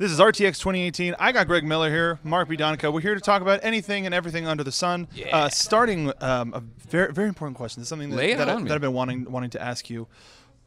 This is RTX 2018. I got Greg Miller here, Mark Donica. We're here to talk about anything and everything under the sun. Yeah. Starting a very, very important question. This is something that I've been wanting to ask you.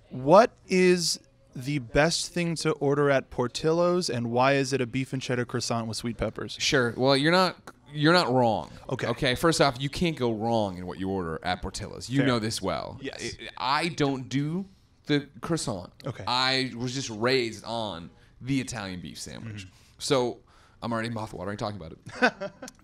What is the best thing to order at Portillos, and why is it a beef and cheddar croissant with sweet peppers? Sure. Well, you're not wrong. Okay. Okay. First off, you can't go wrong in what you order at Portillos. You know this well. Yes. I don't do the croissant. Okay. I was just raised on the Italian beef sandwich. Mm-hmm. So I'm already mouthwatering talking about it.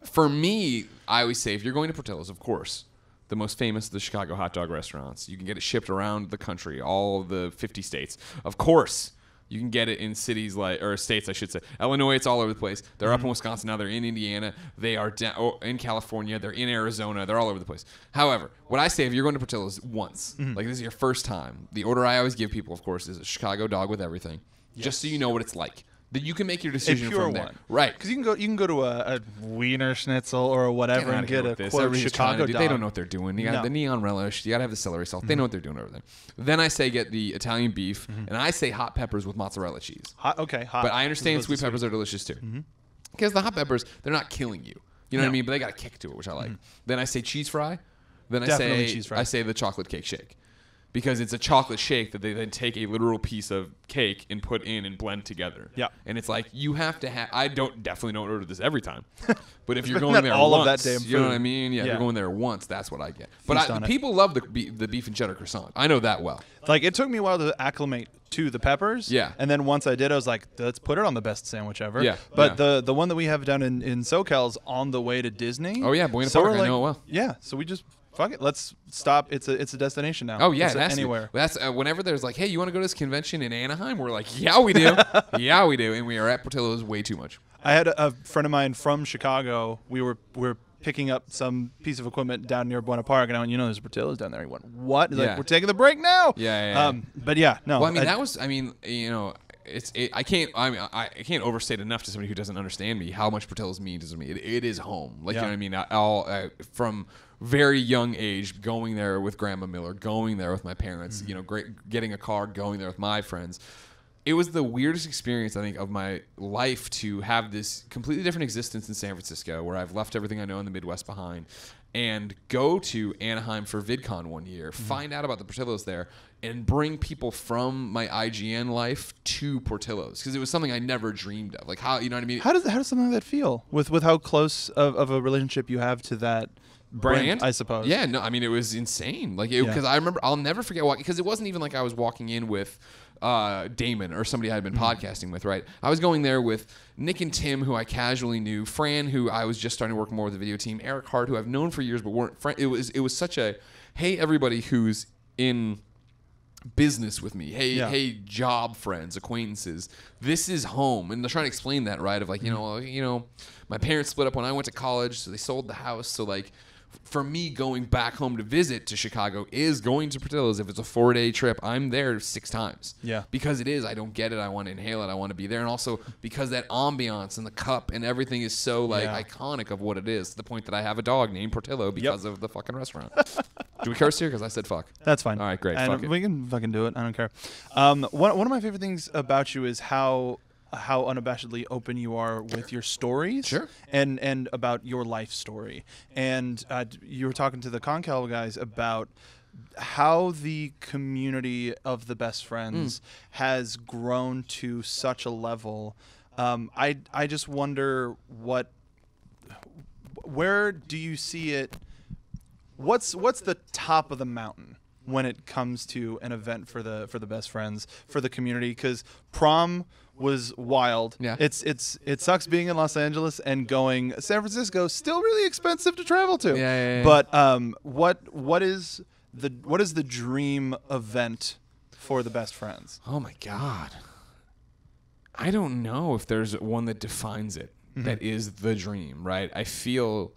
For me, I always say if you're going to Portillos, of course, the most famous of the Chicago hot dog restaurants. You can get it shipped around the country, all the 50 states. Of course, you can get it in cities or states, I should say. Illinois, it's all over the place. They're up in Wisconsin now. They're in Indiana. They are in California. They're in Arizona. They're all over the place. However, what I say, if you're going to Portillos once, like this is your first time, the order I always give people, of course, is a Chicago dog with everything, just so you know what it's like. That you can make your decision from there. Right. Because you can go to a Wiener Schnitzel or whatever and get a quote Chicago dog. They don't know what they're doing. You got the neon relish. You got to have the celery sauce. They know what they're doing over there. Then I say get the Italian beef, and I say hot peppers with mozzarella cheese. Hot. But I understand sweet peppers are delicious too. Because the hot peppers, they're not killing you. You know what I mean? But they got a kick to it, which I like. Then I say cheese fry. Then I say the chocolate cake shake. Because it's a chocolate shake that they then take a literal piece of cake and put in and blend together. Yeah. And it's like, you have to have, definitely don't order this every time. But if you're going there all once, of that damn food. You know what I mean? Yeah, if you're going there once, that's what I get. But people love the beef and cheddar croissant. I know that well. Like, it took me a while to acclimate to the peppers. Yeah. And then once I did, I was like, let's put it on the best sandwich ever. Yeah. But the one that we have down in SoCal is on the way to Disney. Oh, yeah, Buena Park, I know it well. Yeah, so we just... Fuck it, let's stop. It's a destination now. Oh, yeah, it's anywhere. That's whenever there's like, hey, you want to go to this convention in Anaheim? We're like, yeah, we do. Yeah, we do. And we are at Portillos way too much. I had a friend of mine from Chicago. We were picking up some piece of equipment down near Buena Park, and I went, there's Portillos down there. He went, what? He's like, we're taking the break now. Yeah. But yeah, no. Well, I can't overstate enough to somebody who doesn't understand me how much Portillos means to me. It is home. Like, you know what I mean? I'll from very young age, going there with Grandma Miller, going there with my parents, getting a car, going there with my friends. It was the weirdest experience, I think, of my life to have this completely different existence in San Francisco, where I've left everything I know in the Midwest behind, and go to Anaheim for VidCon one year, find out about the Portillos there, and bring people from my IGN life to Portillos, because it was something I never dreamed of. Like, how, you know what I mean? How does something like that feel with how close of a relationship you have to that brand, I suppose? Yeah, no, I mean, it was insane. Like, because I remember, I'll never forget because it wasn't even like I was walking in with Damon or somebody I had been podcasting with, right? I was going there with Nick and Tim, who I casually knew, Fran, who I was just starting to work more with the video team, Eric Hart, who I've known for years but weren't friends. It was such a, hey, everybody who's in business with me, hey, job friends, acquaintances, this is home. And they're trying to explain that, right? Of like, my parents split up when I went to college, so they sold the house. So like, for me, going back home to visit to Chicago is going to Portillos. If it's a 4-day trip, I'm there 6 times. Yeah. Because it is. I don't get it. I want to inhale it. I want to be there. And also because that ambiance and the cup and everything is so iconic of what it is, to the point that I have a dog named Portillo because of the fucking restaurant. Do we curse here? Because I said fuck. That's fine. All right, great. And fuck it. We can fucking do it. I don't care. One of my favorite things about you is how unabashedly open you are with your stories. Sure. And about your life story. And you were talking to the Concal guys about how the community of the best friends has grown to such a level. I just wonder where do you see it? What's the top of the mountain when it comes to an event for the best friends, for the community? Because prom was wild. Yeah. It sucks being in Los Angeles and going San Francisco, still really expensive to travel to. Yeah. But what is the dream event for the best friends? Oh my God. I don't know if there's one that defines it. That is the dream, right? I feel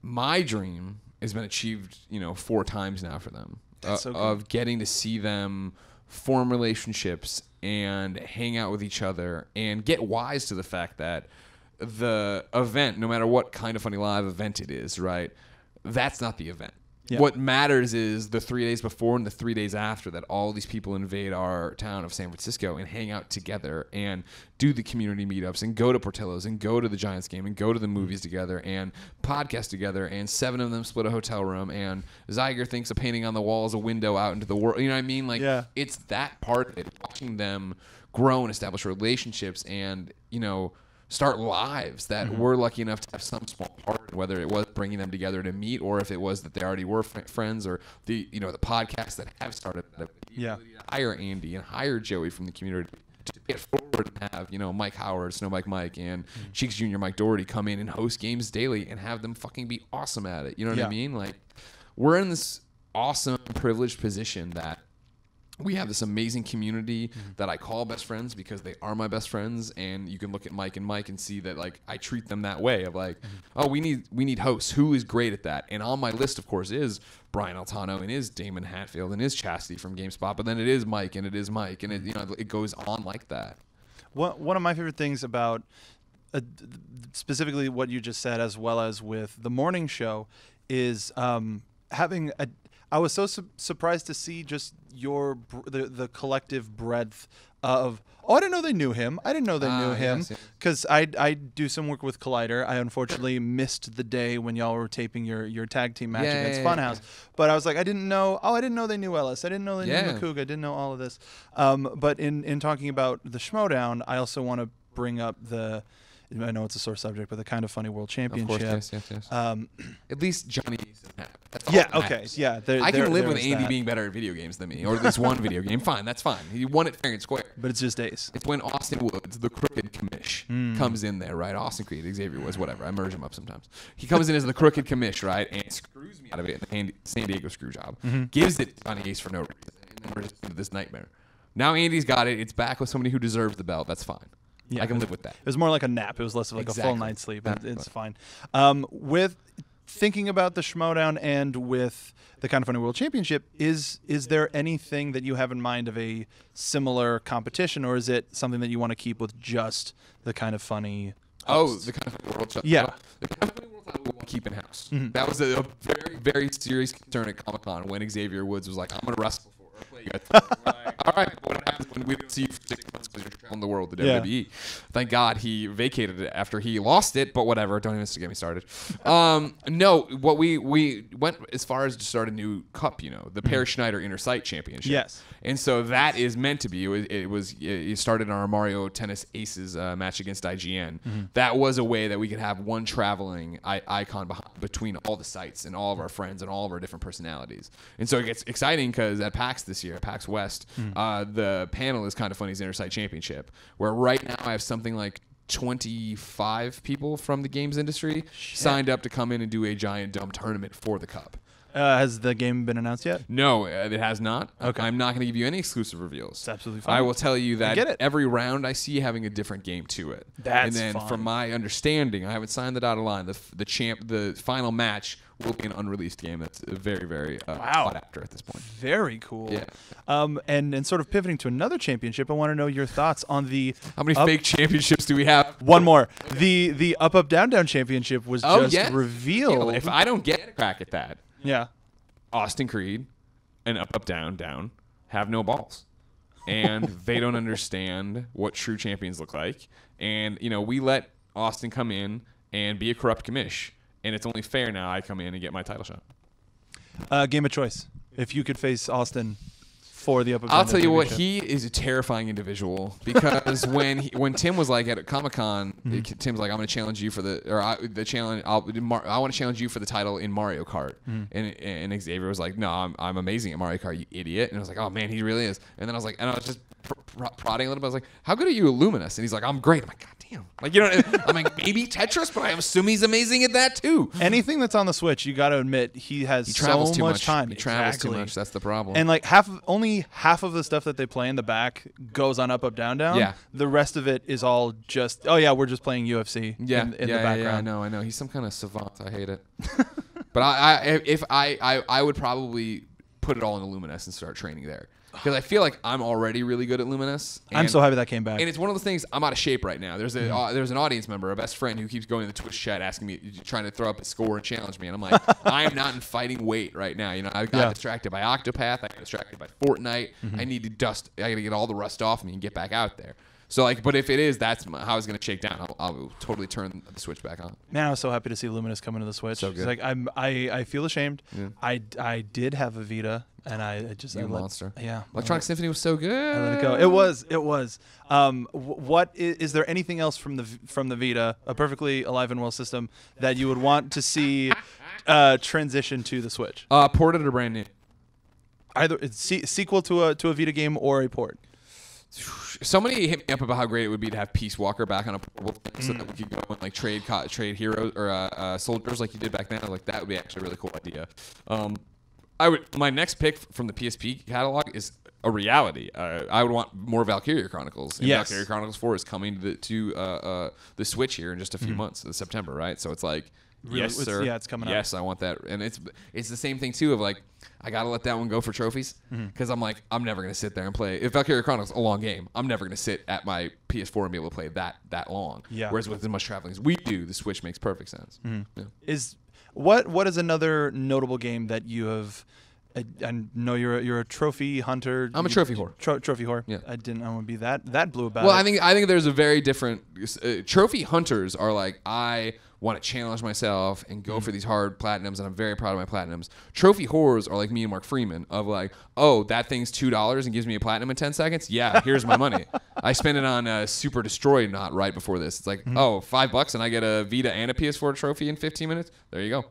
my dream has been achieved, 4 times now for them. That's so cool. Of getting to see them form relationships and hang out with each other and get wise to the fact that the event, no matter what kind of funny live event it is, right, that's not the event. Yeah. What matters is the 3 days before and the 3 days after that all these people invade our town of San Francisco and hang out together and do the community meetups and go to Portillos and go to the Giants game and go to the movies together and podcast together, and 7 of them split a hotel room, and Zyger thinks a painting on the wall is a window out into the world. You know what I mean? Like, it's that part of it, watching them grow and establish relationships and, you know, start lives that we're lucky enough to have some small part in, whether it was bringing them together to meet or if it was that they already were friends, or the, you know, the podcasts that have started that hire Andy and hire Joey from the community to get forward and have, you know, Mike Howard, Snow Mike, and Cheeks Jr., Mike Doherty come in and host games daily and have them fucking be awesome at it. You know what I mean? Like, we're in this awesome, privileged position that we have this amazing community that I call best friends because they are my best friends, and you can look at Mike and see that, like, I treat them that way of like, oh, we need hosts. Who is great at that? And on my list, of course, is Brian Altano and is Damon Hatfield and is Chastity from GameSpot, but then it is Mike and it is Mike, and it, you know, it goes on like that. One of my favorite things about specifically what you just said, as well as with the morning show, is having a. I was so surprised to see just the collective breadth of, oh, I didn't know they knew him. I didn't know they knew him. Because I do some work with Collider. I unfortunately missed the day when y'all were taping your tag team match against Funhouse. But I was like, I didn't know they knew Ellis. I didn't know they knew McCoog. I didn't know all of this. But in talking about the Schmodown, I also want to bring up I know it's a sore subject, but the Kind of Funny World Championship. Of course, yes. At least Johnny needs to have. I can live with Andy being better at video games than me, or at least one video game. Fine, that's fine. He won it fair and square. But it's just Ace. It's when Austin Woods, the crooked commish, comes in there, right? Austin Creed, Xavier Woods, whatever. I merge them up sometimes. He comes in as the crooked commish, right? And screws me out of it in the San Diego screw job. Gives it to Johnny Ace for no reason. And then we're just into this nightmare. Now Andy's got it. It's back with somebody who deserves the belt. That's fine. I can live with that. It was more like a nap. It was less of like a full night's sleep. It's fine. With thinking about the Schmodown and with the Kind of Funny World Championship, is there anything that you have in mind of a similar competition, or is it something that you want to keep with just the Kind of Funny? The Kind of Funny World Championship. Yeah. The Kind of Funny World Title we want to keep in house. That was a very, very serious concern at Comic-Con when Xavier Woods was like, I'm going to wrestle before I play you guys. All right, what happens when we don't see you for 6 months because you're traveling the world to WWE? Thank God he vacated it after he lost it, but whatever. Don't even get me started. No, what we went as far as to start a new cup, you know, the Per Schneider Inner Sight Championship. Yes. And so that is meant to be. It started in our Mario Tennis Aces match against IGN. That was a way that we could have one traveling icon between all the sites and all of our friends and all of our different personalities. And so it gets exciting because at PAX this year, PAX West, the panel is Kind of Funny's Inner Sight Championship, where right now I have something like 25 people from the games industry signed up to come in and do a giant dumb tournament for the cup. Has the game been announced yet? No, it has not. Okay. I'm not going to give you any exclusive reveals. It's absolutely fine. I will tell you that every round I see having a different game to it. That's and then fun. From my understanding, I haven't signed the dotted line. The final match will be an unreleased game that's very, very sought after at this point. Very cool. Yeah. And sort of pivoting to another championship, I want to know your thoughts on the how many fake championships do we have? One more. The Up Down Down championship was just revealed. If I don't get a crack at that. Yeah. Austin Creed and Up Down Down have no balls. And they don't understand what true champions look like. And, you know, we let Austin come in and be a corrupt commish. And it's only fair now I come in and get my title shot. Game of choice. If you could face Austin for the Up Down Down I'll tell you what, he is a terrifying individual because when Tim was like at Comic-Con, Tim's like, I'm going to challenge you for I want to challenge you for the title in Mario Kart. And Xavier was like, no, I'm amazing at Mario Kart, you idiot. And I was like, oh man, he really is. And then I was just prodding a little bit. I was like, how good are you at Luminous? And he's like, I'm great. I'm like, God damn. Like, you know, I'm like, maybe Tetris, but I assume he's amazing at that too. Anything that's on the Switch, you got to admit, he travels so much time. He travels too much. That's the problem. And like only half of the stuff that they play in the back goes on Up Down Down. Yeah. The rest of it is all just, we're just playing UFC in the background. Yeah, I know. He's some kind of savant. I hate it. But I would probably put it all into Luminous and start training there. because I feel like I'm already really good at Luminous. I'm so happy that came back. And it's one of those things, I'm out of shape right now. There's an audience member, a best friend, who keeps going to the Twitch chat asking me, trying to throw up a score and challenge me. And I'm like, I am not in fighting weight right now. You know, I got distracted by Octopath. I got distracted by Fortnite. I need to I got to get all the rust off me and get back out there. So, like, but if it is, that's how it's going to shake down. I'll totally turn the Switch back on. Man, I was so happy to see Luminous come into the Switch. So good. It's like I feel ashamed. Yeah. I did have a Vita, and I just You monster. Yeah. Electronic Symphony was so good. I let it go. It was. What is there anything else from the Vita, a perfectly alive and well system, that you would want to see transition to the Switch? Ported or brand new? Either it's sequel to a Vita game or a port. Somebody hit me up about how great it would be to have Peace Walker back on a portable thing so that we could go and like trade heroes or soldiers like you did back then. Like that would be actually a really cool idea. My next pick from the PSP catalog is a reality. I would want more Valkyria Chronicles. And yes. Valkyria Chronicles 4 is coming to the Switch here in just a few months, in September, right? So it's like, Really? yes, sir. Yeah, it's coming out. Yes, I want that. And it's the same thing, too, of like, I got to let that one go for trophies because I'm like, I'm never going to sit there and play. If Valkyria Chronicles is a long game, I'm never going to sit at my PS4 and be able to play that long. Yeah. Whereas with as much traveling as we do, the Switch makes perfect sense. Yeah. What is another notable game that you have? I know you're a trophy hunter. I'm a trophy whore. Trophy whore. Yeah. I didn't want to be that blue about Well, it. I think there's a very different trophy hunters are like, I want to challenge myself and go for these hard platinums, and I'm very proud of my platinums. Trophy whores are like me and Mark Freeman of like, oh, that thing's $2 and gives me a platinum in 10 seconds. Yeah, here's my money. I spent it on Super Destroy not right before this. It's like, oh, $5 and I get a Vita and a PS4 trophy in 15 minutes. There you go.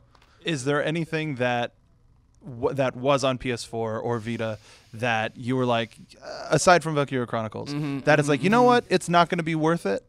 Is there anything that was on PS4 or Vita that you were like, aside from Valkyria Chronicles, that is like, you know what, it's not going to be worth it?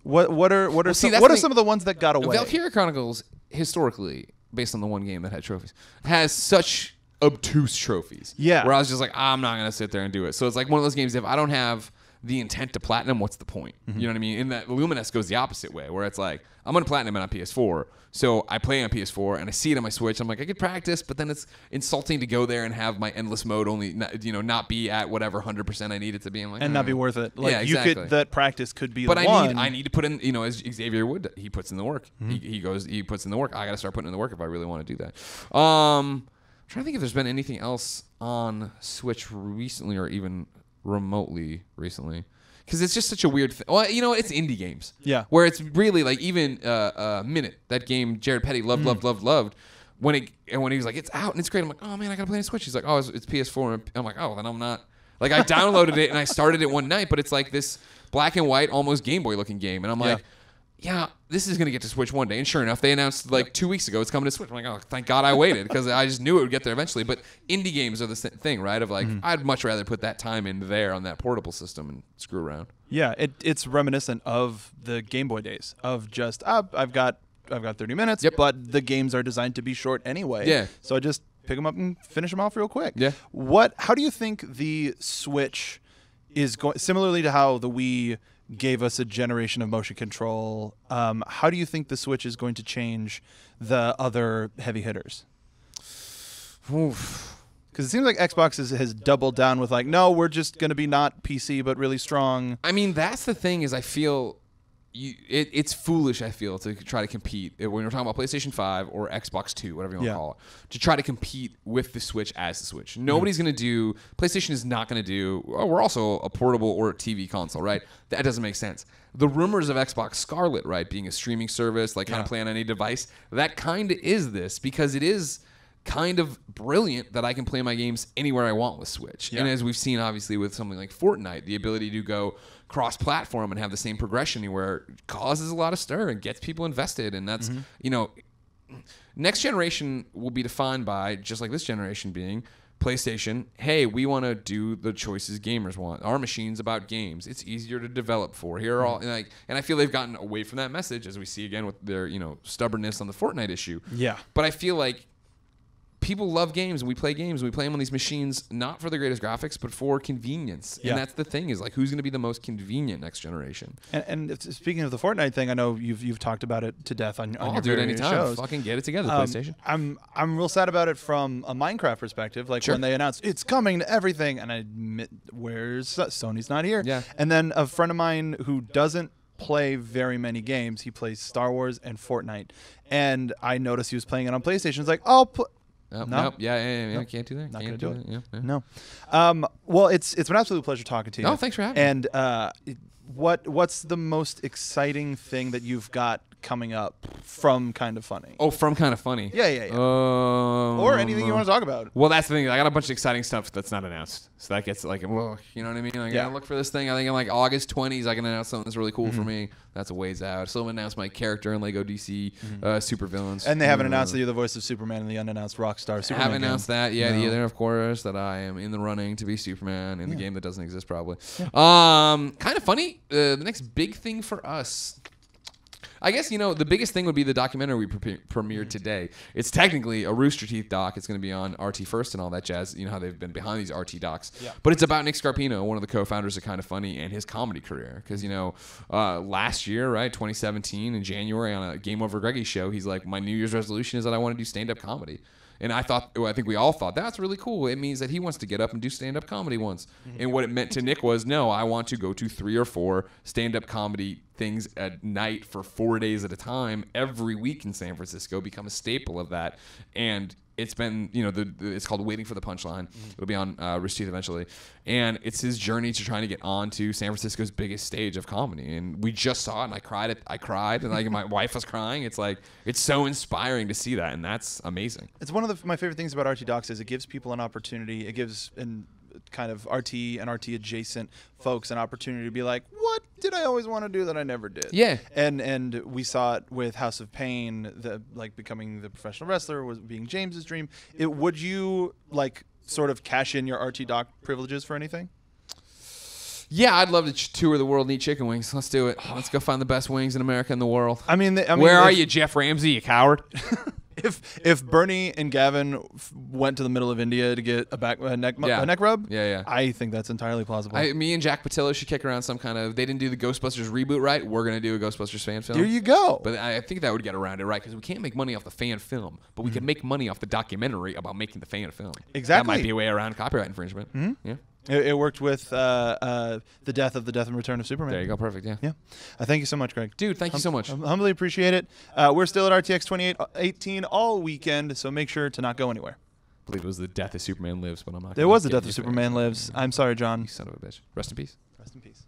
What are some of the ones that got away? Valkyria Chronicles, historically, based on the one game that had trophies, has such obtuse trophies. Yeah. Where I was just like, I'm not going to sit there and do it. So it's like one of those games, if I don't have the intent to platinum, what's the point? You know what I mean? And that Luminous goes the opposite way, where it's like, I'm going to platinum it on PS4. So I play on PS4 and I see it on my Switch. I'm like, I could practice, but then it's insulting to go there and have my endless mode only, not be at whatever 100% I need it to be. I'm like, and not be worth it. Like, yeah, exactly. That practice could be. But I need to put in, as Xavier Wood, he puts in the work. He puts in the work. I got to start putting in the work if I really want to do that. I'm trying to think if there's been anything else on Switch recently or even remotely recently. Because it's just such a weird thing. Well, it's indie games. Yeah. Where it's really like even Minute, that game Jared Petty loved. When he was like, it's out and it's great. I'm like, oh man, I gotta play on Switch. He's like, oh, it's PS4. And I'm like, oh, then I'm not. Like I downloaded it and I started it one night, but it's like this black and white, almost Game Boy looking game, and I'm like, yeah, this is gonna get to Switch one day. And sure enough, they announced like 2 weeks ago it's coming to Switch. I'm like, oh, thank God I waited because I just knew it would get there eventually. But indie games are the thing, right? Of like, I'd much rather put that time in there on that portable system and screw around. Yeah, it's reminiscent of the Game Boy days of just I've got 30 minutes, but the games are designed to be short anyway. Yeah. So I just pick them up and finish them off real quick. Yeah. How do you think the Switch is going? Similarly to how the Wii gave us a generation of motion control, how do you think the Switch is going to change the other heavy hitters? Because it seems like Xbox has doubled down with like, no, we're just going to be not PC but really strong. I mean, that's the thing is I feel it's foolish, I feel, to try to compete when we're talking about PlayStation 5 or Xbox 2, whatever you want to call it, to try to compete with the Switch as the Switch. Nobody's going to do, PlayStation is not going to do, we're also a portable or a TV console, right? That doesn't make sense. The rumors of Xbox Scarlet, right, being a streaming service, like kind of play on any device, that kind of is this because it is kind of brilliant that I can play my games anywhere I want with Switch. Yeah. And as we've seen, obviously, with something like Fortnite, the ability to go cross-platform and have the same progression anywhere causes a lot of stir and gets people invested. And that's, next generation will be defined by, just like this generation being, PlayStation, hey, we want to do the choices gamers want. Our machine's about games. It's easier to develop for. Here are all, and I feel they've gotten away from that message, as we see again with their, stubbornness on the Fortnite issue. Yeah. But I feel like people love games, and we play games, and we play them on these machines not for the greatest graphics, but for convenience. Yeah. And that's the thing, is like, who's going to be the most convenient next generation? And speaking of the Fortnite thing, I know you've talked about it to death on I'll your do it various anytime. shows. Fucking get it together, PlayStation. I'm real sad about it from a Minecraft perspective. Like when they announced it's coming to everything, and I admit, where's Sony's not here? Yeah. And then a friend of mine who doesn't play very many games, he plays Star Wars and Fortnite, and I noticed he was playing it on PlayStation. It's like, Nope. Yeah. Can't do that. Not Can't gonna do it. Yeah. No. Well, it's an absolute pleasure talking to you. Oh, thanks for having me. And what's the most exciting thing that you've got coming up from Kind of Funny? Oh, from Kind of Funny. Yeah. Or anything you want to talk about. Well, that's the thing. I got a bunch of exciting stuff that's not announced. So that gets like, well, you know what I mean? Like, I gotta look for this thing. I think in like August 20s, I can announce something that's really cool for me. That's a ways out. Still haven't announced my character in Lego DC Supervillains. And they haven't announced that you're the voice of Superman in the unannounced Rockstar Superman Haven't announced that yet No. either, of course, that I am in the running to be Superman in the game that doesn't exist probably. Kind of funny. The next big thing for us, I guess, the biggest thing would be the documentary we premiered today. It's technically a Rooster Teeth doc. It's going to be on RT First and all that jazz. You know how they've been behind these RT docs. Yeah. But it's about Nick Scarpino, one of the co-founders of Kind of Funny, and his comedy career. Because, last year, right, 2017, in January, on a Game Over Greggy show, he's like, my New Year's resolution is that I want to do stand-up comedy. And I think we all thought, that's really cool. It means that he wants to get up and do stand-up comedy once. And what it meant to Nick was, no, I want to go to 3 or 4 stand-up comedy things at night for 4 days at a time every week in San Francisco, become a staple of that. And it's been, it's called Waiting for the Punchline. It'll be on Rooster Teeth eventually. And it's his journey to trying to get onto San Francisco's biggest stage of comedy. And we just saw it, and I cried, and like my wife was crying. It's like, it's so inspiring to see that, and that's amazing. It's one of my favorite things about RT Docs is it gives people an opportunity. It gives kind of RT and RT adjacent folks an opportunity to be like, what did I always want to do that I never did? Yeah. And we saw it with House of Pain, becoming the professional wrestler was being James's dream. Would you sort of cash in your RT Doc privileges for anything? Yeah, I'd love to tour the world and eat chicken wings. Let's do it. Let's go find the best wings in America and the world. I mean, where are you, Jeff Ramsey, you coward? If Bernie and Gavin went to the middle of India to get a neck rub, I think that's entirely plausible. Me and Jack Patillo should kick around some kind of. They didn't do the Ghostbusters reboot right. We're gonna do a Ghostbusters fan film. There you go. But I think that would get around it right, because we can't make money off the fan film, but we can make money off the documentary about making the fan film. Exactly. That might be a way around copyright infringement. Yeah. It worked with the death and return of Superman. There you go. Perfect. Yeah. Thank you so much, Greg. Dude, thank you so much. Humbly appreciate it. We're still at RTX 2018 all weekend, so make sure to not go anywhere. I believe it was the death of Superman Lives, but I'm not. There was the death of Superman Lives. I'm sorry, John. You son of a bitch. Rest in peace. Rest in peace.